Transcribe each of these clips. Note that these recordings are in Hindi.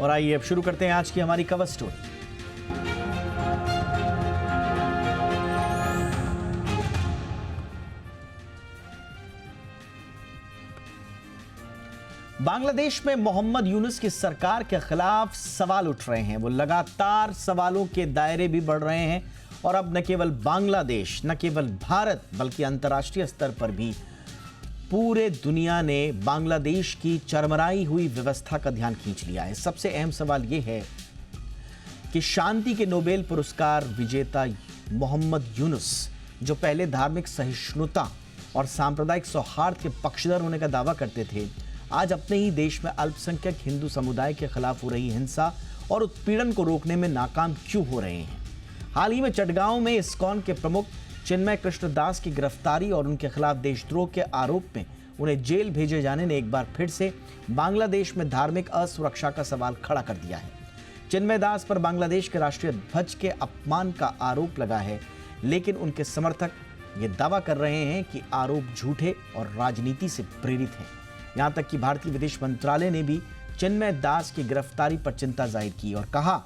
और आइए अब शुरू करते हैं आज की हमारी कवर स्टोरी। बांग्लादेश में मोहम्मद यूनुस की सरकार के खिलाफ सवाल उठ रहे हैं। वो लगातार सवालों के दायरे भी बढ़ रहे हैं और अब न केवल बांग्लादेश, न केवल भारत, बल्कि अंतर्राष्ट्रीय स्तर पर भी पूरे दुनिया ने बांग्लादेश की चरमराई हुई व्यवस्था का ध्यान खींच लिया है। सबसे अहम सवाल यह है कि शांति के नोबेल पुरस्कार विजेता मोहम्मद यूनुस, जो पहले धार्मिक सहिष्णुता और सांप्रदायिक सौहार्द के पक्षधर होने का दावा करते थे, आज अपने ही देश में अल्पसंख्यक हिंदू समुदाय के खिलाफ हो रही हिंसा और उत्पीड़न को रोकने में नाकाम क्यों हो रहे हैं। हाल ही में चटगांव में इस्कॉन के प्रमुख चिन्मय कृष्ण दास की गिरफ्तारी और उनके खिलाफ देशद्रोह के आरोप में उन्हें जेल भेजे जाने ने एक बार फिर से बांग्लादेश में धार्मिक असुरक्षा का सवाल खड़ा कर दिया है। चिन्मय दास पर बांग्लादेश के राष्ट्रीय ध्वज के अपमान का आरोप लगा है, लेकिन उनके समर्थक ये दावा कर रहे हैं कि आरोप झूठे और राजनीति से प्रेरित हैं। यहां तक कि भारतीय विदेश मंत्रालय ने भी चिन्मय दास की गिरफ्तारी पर चिंता जाहिर की और कहा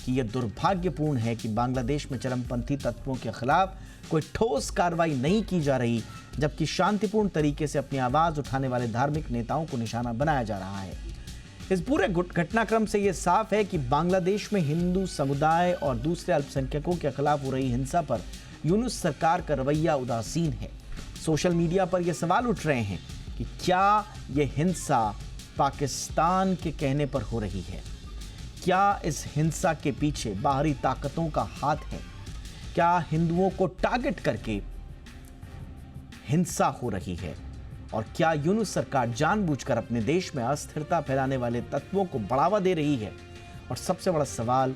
कि यह दुर्भाग्यपूर्ण है कि बांग्लादेश में चरमपंथी तत्वों के खिलाफ कोई ठोस कार्रवाई नहीं की जा रही, जबकि शांतिपूर्ण तरीके से अपनी आवाज उठाने वाले धार्मिक नेताओं को निशाना बनाया जा रहा है। इस पूरे घटनाक्रम से यह साफ है कि बांग्लादेश में हिंदू समुदाय और दूसरे अल्पसंख्यकों के खिलाफ हो रही हिंसा पर यूनुस सरकार का रवैया उदासीन है। सोशल मीडिया पर यह सवाल उठ रहे हैं कि क्या यह हिंसा पाकिस्तान के कहने पर हो रही है? क्या इस हिंसा के पीछे बाहरी ताकतों का हाथ है? क्या हिंदुओं को टारगेट करके हिंसा हो रही है? और क्या यूनुस सरकार जानबूझकर अपने देश में अस्थिरता फैलाने वाले तत्वों को बढ़ावा दे रही है? और सबसे बड़ा सवाल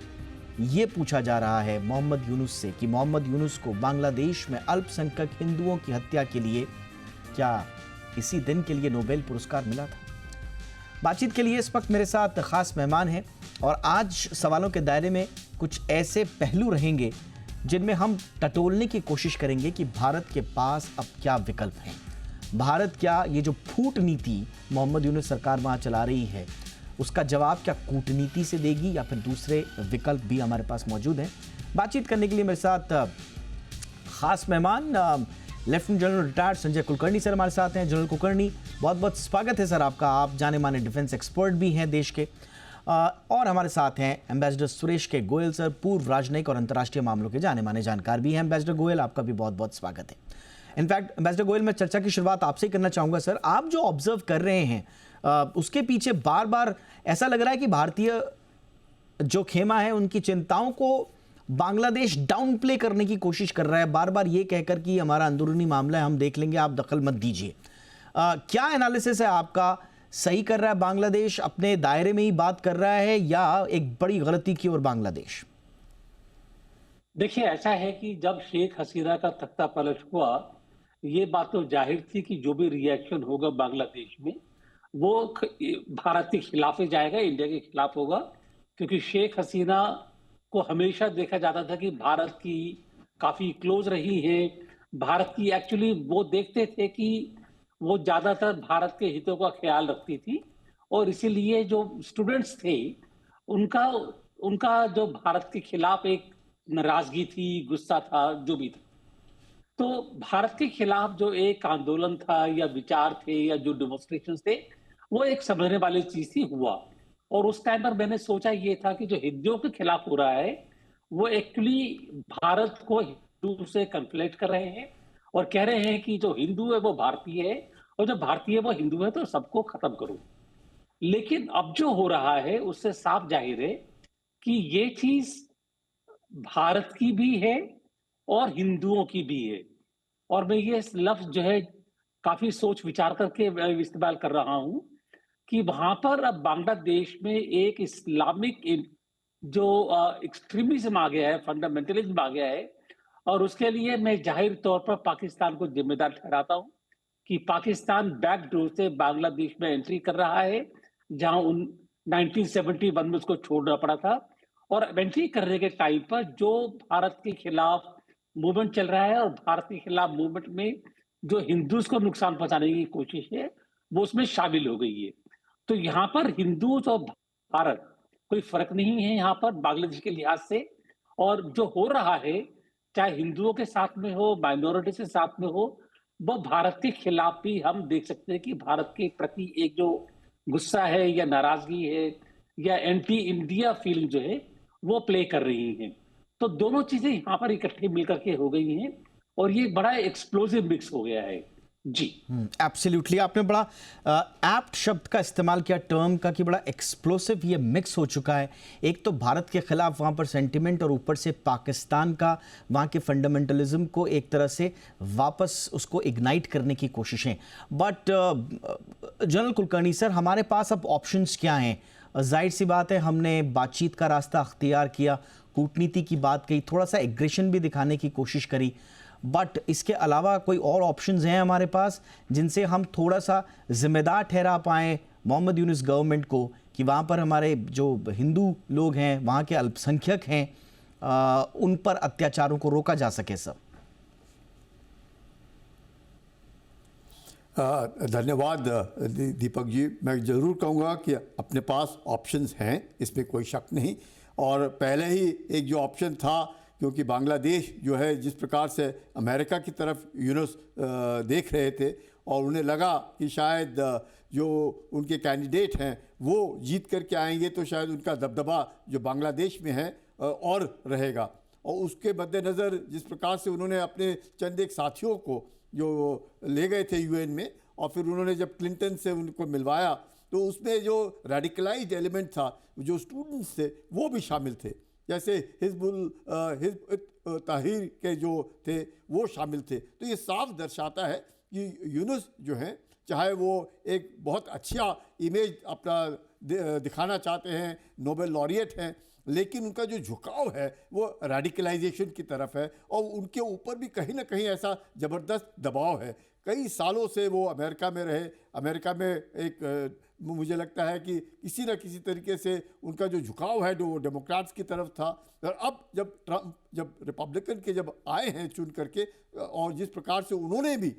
ये पूछा जा रहा है मोहम्मद यूनुस से कि मोहम्मद यूनुस को बांग्लादेश में अल्पसंख्यक हिंदुओं की हत्या के लिए क्या इसी दिन के लिए नोबेल पुरस्कार मिला था? बातचीत के लिए इस वक्त मेरे साथ खास मेहमान हैं और आज सवालों के दायरे में कुछ ऐसे पहलू रहेंगे जिनमें हम टटोलने की कोशिश करेंगे कि भारत के पास अब क्या विकल्प हैं। भारत क्या ये जो फूट नीति मोहम्मद यूनुस सरकार वहाँ चला रही है, उसका जवाब क्या कूटनीति से देगी या फिर दूसरे विकल्प भी हमारे पास मौजूद हैं? बातचीत करने के लिए मेरे साथ खास मेहमान lieutenant general retired Sanjay Kulkarni sir हमारे साथ हैं। जनरल कुलकर्णी, बहुत बहुत स्वागत है सर आपका। आप जाने माने डिफेंस एक्सपर्ट भी हैं देश के। और हमारे साथ हैं एम्बेसडर सुरेश के गोयल सर, पूर्व राजनयिक और अंतर्राष्ट्रीय मामलों के जाने माने जानकार भी हैं। एम्बेसडर गोयल, आपका भी बहुत बहुत स्वागत है। इनफैक्ट एम्बेसडर गोयल, मैं चर्चा की शुरुआत आपसे ही करना चाहूँगा सर। आप जो ऑब्जर्व कर रहे हैं उसके पीछे बार बार ऐसा लग रहा है कि भारतीय जो खेमा है उनकी चिंताओं को बांग्लादेश डाउन प्ले करने की कोशिश कर रहा है, बार बार ये कहकर कि हमारा अंदरूनी मामला है, हम देख लेंगे, आप दखल मत दीजिए। क्या एनालिसिस है आपका? सही कर रहा है बांग्लादेश, अपने दायरे में ही बात कर रहा है, या एक बड़ी गलती की ओर बांग्लादेश? देखिए, ऐसा है कि जब शेख हसीना का तख्ता पलट हुआ, ये बात तो जाहिर थी कि जो भी रिएक्शन होगा बांग्लादेश में वो भारत के खिलाफ ही जाएगा, इंडिया के खिलाफ होगा। क्योंकि शेख हसीना को हमेशा देखा जाता था कि भारत की काफी क्लोज रही है। भारत की एक्चुअली वो देखते थे कि वो ज्यादातर भारत के हितों का ख्याल रखती थी, और इसीलिए जो स्टूडेंट्स थे उनका उनका जो भारत के खिलाफ एक नाराजगी थी, गुस्सा था, जो भी था। तो भारत के खिलाफ जो एक आंदोलन था या विचार थे या जो डेमोन्स्ट्रेशन थे, वो एक समझने वाली चीज थी, हुआ। और उस टाइम पर मैंने सोचा ये था कि जो हिंदुओं के खिलाफ हो रहा है वो एक्चुअली भारत को हिंदू से कन्फ्लिक्ट कर रहे हैं और कह रहे हैं कि जो हिंदू है वो भारतीय है और जो भारतीय है वो हिंदू है, तो सबको खत्म करो। लेकिन अब जो हो रहा है उससे साफ जाहिर है कि ये चीज भारत की भी है और हिंदुओं की भी है। और मैं ये लफ्ज जो है काफी सोच विचार करके इस्तेमाल कर रहा हूं कि वहां पर अब बांग्लादेश में एक इस्लामिक जो एक्सट्रीमिज्म आ गया है, फंडामेंटलिज्म आ गया है, और उसके लिए मैं जाहिर तौर पर पाकिस्तान को जिम्मेदार ठहराता हूं कि पाकिस्तान बैकडोर से बांग्लादेश में एंट्री कर रहा है, जहां 1971 में उसको छोड़ना पड़ा था। और एंट्री करने के टाइम पर जो भारत के खिलाफ मूवमेंट चल रहा है और भारत के खिलाफ मूवमेंट में जो हिंदूज को नुकसान पहुंचाने की कोशिश है वो उसमें शामिल हो गई है। तो यहाँ पर हिंदूज और भारत कोई फर्क नहीं है यहाँ पर बांग्लादेश के लिहाज से। और जो हो रहा है, चाहे हिंदुओं के साथ में हो, माइनॉरिटी के साथ में हो, वो भारत के खिलाफ भी हम देख सकते हैं कि भारत के प्रति एक जो गुस्सा है या नाराजगी है या एंटी इंडिया फीलिंग जो है वो प्ले कर रही हैं। तो दोनों चीजें यहाँ पर इकट्ठे मिलकर के हो गई हैं और ये बड़ा एक्सप्लोसिव मिक्स हो गया है। जी एब्सोल्युटली, आपने बड़ा एप्ट शब्द का इस्तेमाल किया टर्म का, कि बड़ा एक्सप्लोसिव ये मिक्स हो चुका है। एक तो भारत के खिलाफ वहाँ पर सेंटिमेंट और ऊपर से पाकिस्तान का वहाँ के फंडामेंटलिज्म को एक तरह से वापस उसको इग्नाइट करने की कोशिशें। बट जनरल कुलकर्णी सर, हमारे पास अब ऑप्शंस क्या हैं? जाहिर सी बात है, हमने बातचीत का रास्ता अख्तियार किया, कूटनीति की बात कही, थोड़ा सा एग्रेशन भी दिखाने की कोशिश करी, बट इसके अलावा कोई और ऑप्शंस हैं हमारे पास जिनसे हम थोड़ा सा जिम्मेदार ठहरा पाएँ मोहम्मद यूनुस गवर्नमेंट को, कि वहाँ पर हमारे जो हिंदू लोग हैं, वहाँ के अल्पसंख्यक हैं, उन पर अत्याचारों को रोका जा सके? सब धन्यवाद दीपक जी। मैं ज़रूर कहूँगा कि अपने पास ऑप्शंस हैं, इसमें कोई शक नहीं। और पहले ही एक जो ऑप्शन था, क्योंकि बांग्लादेश जो है जिस प्रकार से अमेरिका की तरफ यूनुस देख रहे थे और उन्हें लगा कि शायद जो उनके कैंडिडेट हैं वो जीत करके आएंगे तो शायद उनका दबदबा जो बांग्लादेश में है और रहेगा। और उसके मद्देनज़र जिस प्रकार से उन्होंने अपने चंद एक साथियों को जो ले गए थे यूएन में, और फिर उन्होंने जब क्लिंटन से उनको मिलवाया तो उसमें जो रेडिकलाइज्ड एलिमेंट था, जो स्टूडेंट्स थे वो भी शामिल थे, जैसे हिज़्ब तहरीर के जो थे वो शामिल थे। तो ये साफ दर्शाता है कि यूनुस जो हैं, चाहे वो एक बहुत अच्छा इमेज अपना दिखाना चाहते हैं, नोबेल लॉरिएट हैं, लेकिन उनका जो झुकाव है वो रेडिकलाइजेशन की तरफ है और उनके ऊपर भी कहीं ना कहीं ऐसा ज़बरदस्त दबाव है। कई सालों से वो अमेरिका में रहे, अमेरिका में एक मुझे लगता है कि किसी न किसी तरीके से उनका जो झुकाव है जो वो डेमोक्रेट्स की तरफ था। और अब जब ट्रम्प जब रिपब्लिकन के जब आए हैं चुन करके, और जिस प्रकार से उन्होंने भी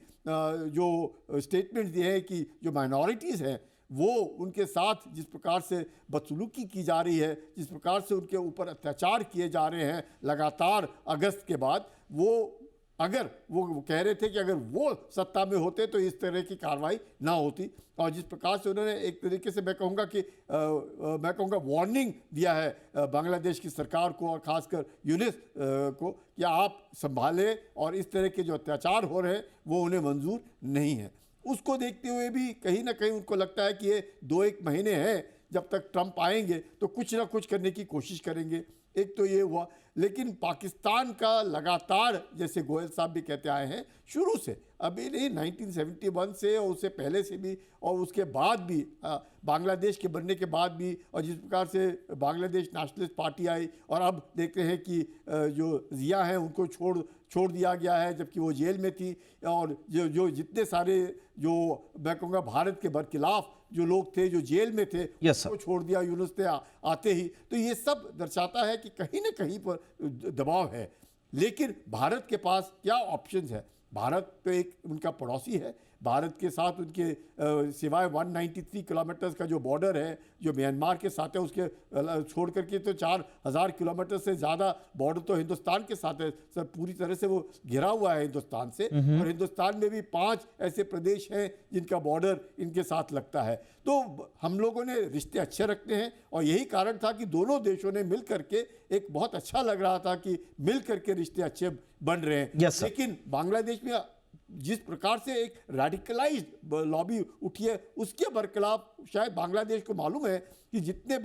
जो स्टेटमेंट दिए हैं कि जो माइनॉरिटीज़ हैं वो उनके साथ जिस प्रकार से बदसलूकी की जा रही है, जिस प्रकार से उनके ऊपर अत्याचार किए जा रहे हैं लगातार अगस्त के बाद, वो अगर वो कह रहे थे कि अगर वो सत्ता में होते तो इस तरह की कार्रवाई ना होती। और जिस प्रकार से उन्होंने एक तरीके से मैं कहूँगा वार्निंग दिया है बांग्लादेश की सरकार को और ख़ासकर यूनुस को कि आप संभालें और इस तरह के जो अत्याचार हो रहे हैं वो उन्हें मंजूर नहीं है। उसको देखते हुए भी कहीं ना कहीं उनको लगता है कि ये 2-1 महीने हैं, जब तक ट्रंप आएंगे तो कुछ ना कुछ करने की कोशिश करेंगे। एक तो ये हुआ, लेकिन पाकिस्तान का लगातार, जैसे गोयल साहब भी कहते आए हैं शुरू से, अभी नहीं 1971 से और उससे पहले से भी और उसके बाद भी, बांग्लादेश के बनने के बाद भी, और जिस प्रकार से बांग्लादेश नेशनलिस्ट पार्टी आई और अब देखते हैं कि जो जिया हैं उनको छोड़ दिया गया है जबकि वो जेल में थी, और जो जितने सारे जो मैं कहूँगा भारत के बरखिलाफ जो लोग थे जो जेल में थे वो छोड़ दिया यूनुस ने आते ही। तो ये सब दर्शाता है कि कहीं ना कहीं पर दबाव है। लेकिन भारत के पास क्या ऑप्शंस है? भारत तो एक उनका पड़ोसी है, भारत के साथ उनके सिवाय 193 किलोमीटर का जो बॉर्डर है जो म्यांमार के साथ है, उसके छोड़ करके तो 4000 किलोमीटर से ज़्यादा बॉर्डर तो हिंदुस्तान के साथ है। सब पूरी तरह से वो घिरा हुआ है हिंदुस्तान से, और हिंदुस्तान में भी 5 ऐसे प्रदेश हैं जिनका बॉर्डर इनके साथ लगता है। तो हम लोगों ने रिश्ते अच्छे रखते हैं और यही कारण था कि दोनों देशों ने मिल करके, एक बहुत अच्छा लग रहा था कि मिल करके रिश्ते अच्छे बन रहे हैं। लेकिन बांग्लादेश में जिस प्रकार से एक रेडिकलाइज्ड लॉबी उठी है उसके बरखिलाफ शायद बांग्लादेश को मालूम है कि जितने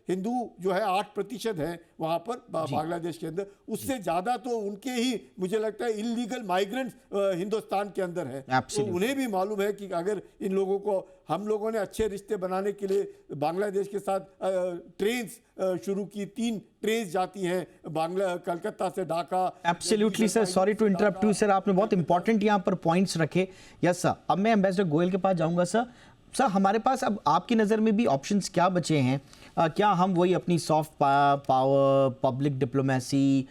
हिंदू जो है 8% हैं वहाँ पर बांग्लादेश के अंदर, उससे ज़्यादा तो उनके ही मुझे लगता है इलीगल माइग्रेंट्स हिंदुस्तान के अंदर हैं। तो उन्हें भी मालूम है कि अगर इन लोगों को हम लोगों ने अच्छे रिश्ते बनाने के लिए बांग्लादेश के साथ ट्रेन्स शुरू की, 3 ट्रेन्स जाती हैं कलकत्ता से Dhaka. Absolutely sir, sorry to interrupt you sir, आपने बहुत इंपॉर्टेंट यहाँ पर पॉइंट्स रखे। यस सर, अब मैं एम्बेसडर गोयल के पास जाऊँगा। सर हमारे पास अब आपकी नज़र में भी ऑप्शंस क्या बचे हैं? क्या हम वही अपनी सॉफ्ट पावर, पब्लिक डिप्लोमेसी,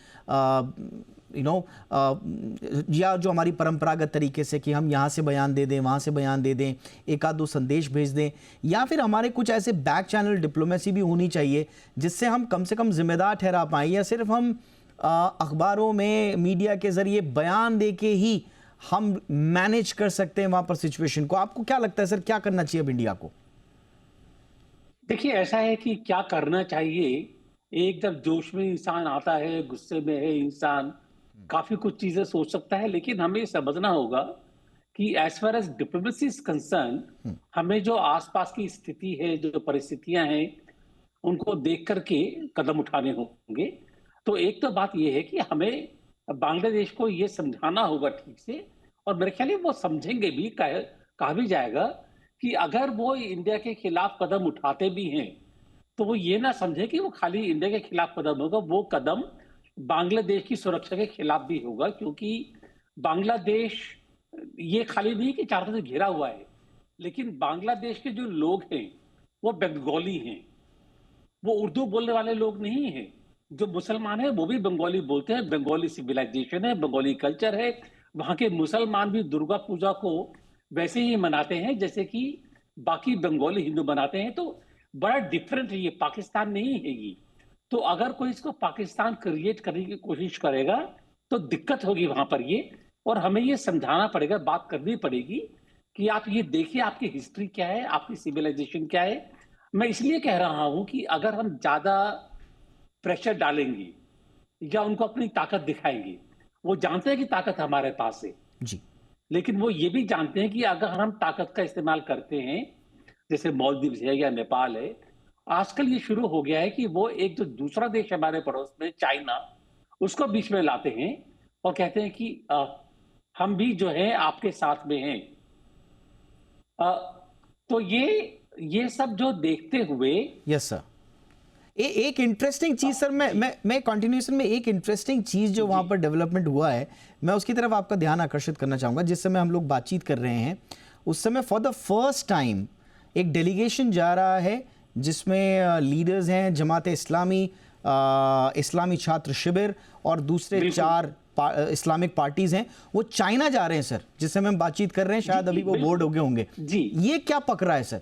या जो हमारी परंपरागत तरीके से कि हम यहाँ से बयान दे दें, वहाँ से बयान दे दें, एक आध दो संदेश भेज दें, या फिर हमारे कुछ ऐसे बैक चैनल डिप्लोमेसी भी होनी चाहिए जिससे हम कम से कम जिम्मेदार ठहरा पाएँ, या सिर्फ हम अखबारों में मीडिया के ज़रिए बयान दे के ही हम मैनेज कर सकते हैं वहाँ पर सिचुएशन को? आपको क्या लगता है सर, क्या करना चाहिए अब इंडिया को? देखिए, ऐसा है कि क्या करना चाहिए, एक जब जोश में इंसान आता है, गुस्से में है इंसान, काफी कुछ चीजें सोच सकता है, लेकिन हमें ये समझना होगा कि as far as diplomacy is concern, हमें जो आसपास की स्थिति है, जो परिस्थितियां हैं, उनको देख करके कदम उठाने होंगे। तो एक तो बात यह है कि हमें बांग्लादेश को ये समझाना होगा ठीक से, और मेरे ख्याल में वो समझेंगे भी, कहा भी जाएगा कि अगर वो इंडिया के खिलाफ कदम उठाते भी हैं तो वो ये ना समझे कि वो खाली इंडिया के खिलाफ कदम होगा, वो कदम बांग्लादेश की सुरक्षा के खिलाफ भी होगा, क्योंकि बांग्लादेश ये खाली नहीं कि चारों तरफ से घिरा हुआ है, लेकिन बांग्लादेश के जो लोग हैं वो बंगाली हैं, वो उर्दू बोलने वाले लोग नहीं हैं। जो मुसलमान है वो भी बंगाली बोलते हैं, बंगाली सिविलाइजेशन है, बंगाली कल्चर है। वहां के मुसलमान भी दुर्गा पूजा को वैसे ही मनाते हैं जैसे कि बाकी बंगाली हिंदू मनाते हैं। तो बड़ा डिफरेंट है, ये पाकिस्तान नहीं है ये। तो अगर कोई इसको पाकिस्तान क्रिएट करने की कोशिश करेगा तो दिक्कत होगी वहां पर ये, और हमें ये समझाना पड़ेगा, बात करनी पड़ेगी कि आप ये देखिए आपकी हिस्ट्री क्या है, आपकी सिविलाइजेशन क्या है। मैं इसलिए कह रहा हूं कि अगर हम ज्यादा प्रेशर डालेंगे या उनको अपनी ताकत दिखाएंगे, वो जानते हैं कि ताकत हमारे पास है जी, लेकिन वो ये भी जानते हैं कि अगर हम ताकत का इस्तेमाल करते हैं, जैसे मालदीव है या नेपाल है, आजकल ये शुरू हो गया है कि वो एक जो दूसरा देश हमारे पड़ोस में चाइना, उसको बीच में लाते हैं और कहते हैं कि हम भी जो है आपके साथ में हैं। तो ये सब जो देखते हुए, यस सर, एक इंटरेस्टिंग चीज सर, मैं कंटिन्यूएशन में एक इंटरेस्टिंग चीज जो वहां पर डेवलपमेंट हुआ है, मैं उसकी तरफ आपका ध्यान आकर्षित करना चाहूंगा। जिस समय हम लोग बातचीत कर रहे हैं उस समय फॉर द फर्स्ट टाइम एक डेलीगेशन जा रहा है जिसमें लीडर्स हैं जमात इस्लामी, इस्लामी छात्र शिविर और दूसरे 4 इस्लामिक पार्टीज हैं, वो चाइना जा रहे हैं सर। जिस समय हम बातचीत कर रहे हैं शायद अभी वो बोर्ड हो गए होंगे जी। ये क्या पकड़ा है सर?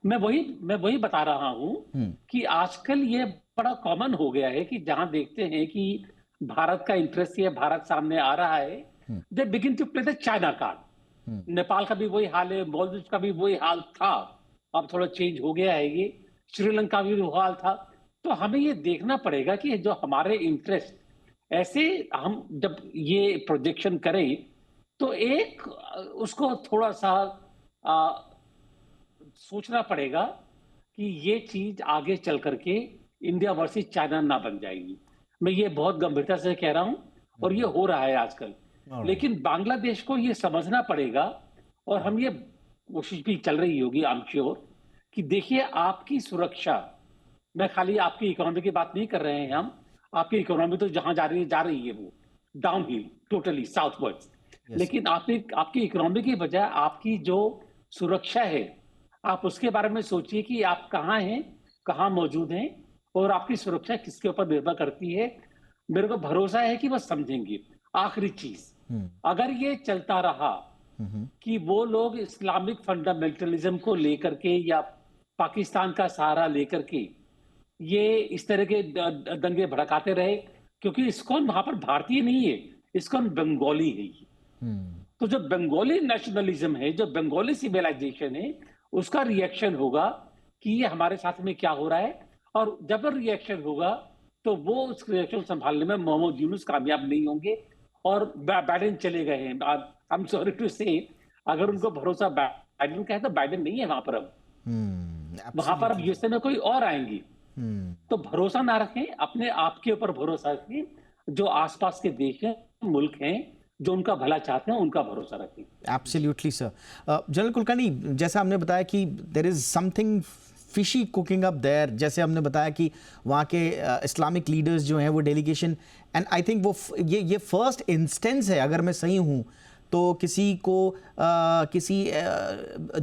मैं वही बता रहा हूं कि आजकल ये बड़ा कॉमन हो गया है कि जहां देखते हैं कि भारत का इंटरेस्ट है, भारत सामने आ रहा है, they begin to play the China card. Nepal का भी वही हाल है, मालदीव का भी वही हाल था, अब थोड़ा चेंज हो गया है ये, श्रीलंका भी वो हाल था। तो हमें ये देखना पड़ेगा कि जो हमारे इंटरेस्ट, ऐसे हम जब ये प्रोजेक्शन करें तो एक उसको थोड़ा सा सोचना पड़ेगा कि ये चीज आगे चल करके इंडिया वर्सेस चाइना ना बन जाएगी। मैं ये बहुत गंभीरता से कह रहा हूं और ये हो रहा है आजकल। लेकिन बांग्लादेश को ये समझना पड़ेगा, और हम ये कोशिश भी चल रही होगी आई एम श्योर, कि देखिए आपकी सुरक्षा, मैं खाली आपकी इकोनॉमी की बात नहीं कर रहे हैं हम, आपकी इकोनॉमी तो जहां जा रही है वो डाउन हिल टोटली साउथवर्ड्स, लेकिन आपकी इकोनॉमी की बजाय आपकी जो सुरक्षा है, आप उसके बारे में सोचिए कि आप कहाँ हैं, कहाँ मौजूद हैं, और आपकी सुरक्षा किसके ऊपर निर्भर करती है। मेरे को भरोसा है कि वो समझेंगे। आखिरी चीज, अगर ये चलता रहा कि वो लोग इस्लामिक फंडामेंटलिज्म को लेकर के या पाकिस्तान का सहारा लेकर के ये इस तरह के दंगे भड़काते रहे, क्योंकि इस्कॉन वहां पर भारतीय नहीं है, इस्कॉन बंगाली है। तो जो बंगाली नेशनलिज्म है, जो बंगाली सिविलाइजेशन है, उसका रिएक्शन होगा कि ये हमारे साथ में क्या हो रहा है, और जब रिएक्शन होगा तो वो उस रिएक्शन संभालने में मोहम्मद यूनुस कामयाब नहीं होंगे और बाइडेन चले गए हैं। आई एम सॉरी टू से, अगर उनको भरोसा बाइडेन का है तो बाइडेन नहीं है वहां पर अब, वहां पर अब यूएसए में कोई और आएंगी। तो भरोसा ना रखें, अपने आप के ऊपर भरोसा रखें, जो आसपास के देश हैं, मुल्क हैं, जो उनका भला चाहते हैं, उनका भरोसा रखें। Absolutely sir. जनरल कुलकर्णी, जैसा हमने बताया कि there is something fishy cooking up there, जैसे हमने बताया कि वहाँ के इस्लामिक लीडर्स जो हैं वो डेलीगेशन, एंड आई थिंक वो ये फर्स्ट इंस्टेंस है, अगर मैं सही हूँ तो किसी को किसी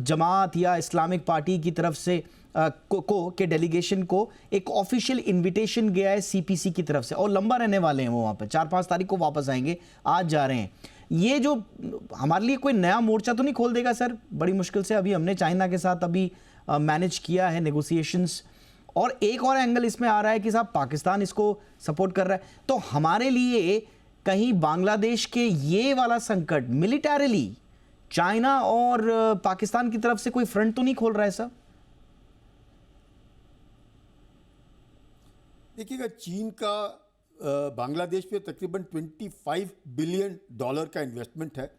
जमात या इस्लामिक पार्टी की तरफ से के डेलीगेशन को एक ऑफिशियल इनविटेशन गया है सीपीसी की तरफ से, और लंबा रहने वाले हैं वो वहाँ पे, 4-5 तारीख को वापस आएंगे, आज जा रहे हैं। ये जो हमारे लिए कोई नया मोर्चा तो नहीं खोल देगा सर? बड़ी मुश्किल से अभी हमने चाइना के साथ अभी मैनेज किया है नेगोशिएशंस, और एक और एंगल इसमें आ रहा है कि साहब पाकिस्तान इसको सपोर्ट कर रहा है, तो हमारे लिए कहीं बांग्लादेश के ये वाला संकट मिलिटरीली चाइना और पाकिस्तान की तरफ से कोई फ्रंट तो नहीं खोल रहा है सर? देखिएगा, चीन का बांग्लादेश पे तकरीबन $25 बिलियन का इन्वेस्टमेंट है।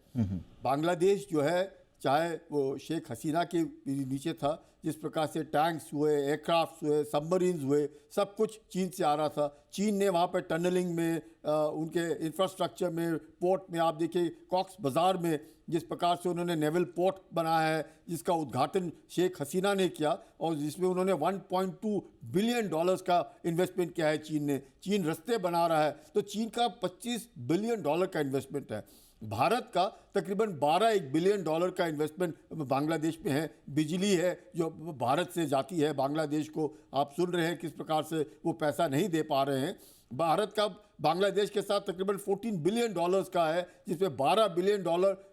बांग्लादेश जो है, चाहे वो शेख हसीना के नीचे था, जिस प्रकार से टैंक्स हुए, एयरक्राफ्ट हुए, सबमरीन्स हुए, सब कुछ चीन से आ रहा था। चीन ने वहाँ पर टनलिंग में, उनके इंफ्रास्ट्रक्चर में, पोर्ट में, आप देखिए कॉक्स बाज़ार में जिस प्रकार से उन्होंने नेवल पोर्ट बनाया है, जिसका उद्घाटन शेख हसीना ने किया, और जिसमें उन्होंने $1.2 बिलियन का इन्वेस्टमेंट किया है चीन ने। चीन रास्ते बना रहा है, तो चीन का $25 बिलियन का इन्वेस्टमेंट है। भारत का तकरीबन $12 बिलियन का इन्वेस्टमेंट बांग्लादेश में है। बिजली है जो भारत से जाती है बांग्लादेश को, आप सुन रहे हैं किस प्रकार से वो पैसा नहीं दे पा रहे हैं। भारत का बांग्लादेश के साथ तकरीबन $14 बिलियन का है, जिसमें $12 बिलियन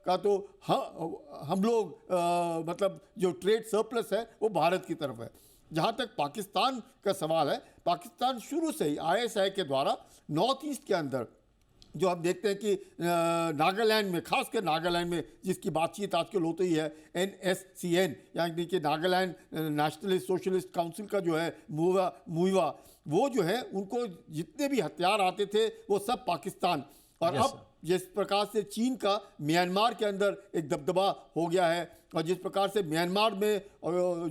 का तो हम लोग मतलब जो ट्रेड सरप्लस है वो भारत की तरफ है। जहाँ तक पाकिस्तान का सवाल है, पाकिस्तान शुरू से ही ISI के द्वारा नॉर्थ ईस्ट के अंदर जो हम देखते हैं कि नागालैंड में, खासकर नागालैंड में जिसकी बातचीत आजकल होती है, NSCN यानी कि नागालैंड नेशनलिस्ट सोशलिस्ट काउंसिल का जो है मुइवा, वो जो है उनको जितने भी हथियार आते थे वो सब पाकिस्तान, और अब जिस प्रकार से चीन का म्यांमार के अंदर एक दबदबा हो गया है, और जिस प्रकार से म्यांमार में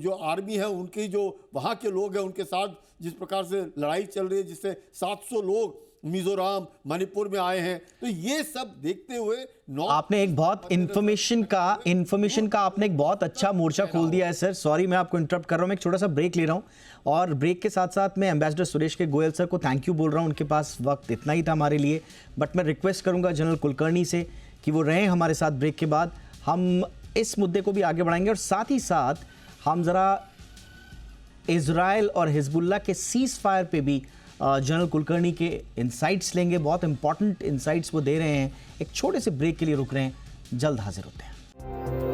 जो आर्मी है उनकी जो वहाँ के लोग हैं उनके साथ जिस प्रकार से लड़ाई चल रही है, जिससे 700 लोग मिजोरम मणिपुर में आए हैं, तो ये सब देखते हुए आपने एक बहुत इन्फॉर्मेशन का आपने एक बहुत अच्छा मोर्चा खोल दिया है सर। सॉरी मैं आपको इंटरप्ट कर रहा हूं, मैं एक छोटा सा ब्रेक ले रहा हूं, और ब्रेक के साथ साथ मैं एम्बेसडर सुरेश के गोयल सर को थैंक यू बोल रहा हूं। उनके पास वक्त इतना ही था हमारे लिए, बट मैं रिक्वेस्ट करूंगा जनरल कुलकर्णी से कि वो रहें हमारे साथ। ब्रेक के बाद हम इस मुद्दे को भी आगे बढ़ाएंगे, और साथ ही साथ हम जरा इजराइल और हिजबुल्लाह के सीज फायर पे भी जनरल कुलकर्णी के इनसाइट्स लेंगे। बहुत इंपॉर्टेंट इनसाइट्स वो दे रहे हैं। एक छोटे से ब्रेक के लिए रुक रहे हैं, जल्द हाजिर होते हैं।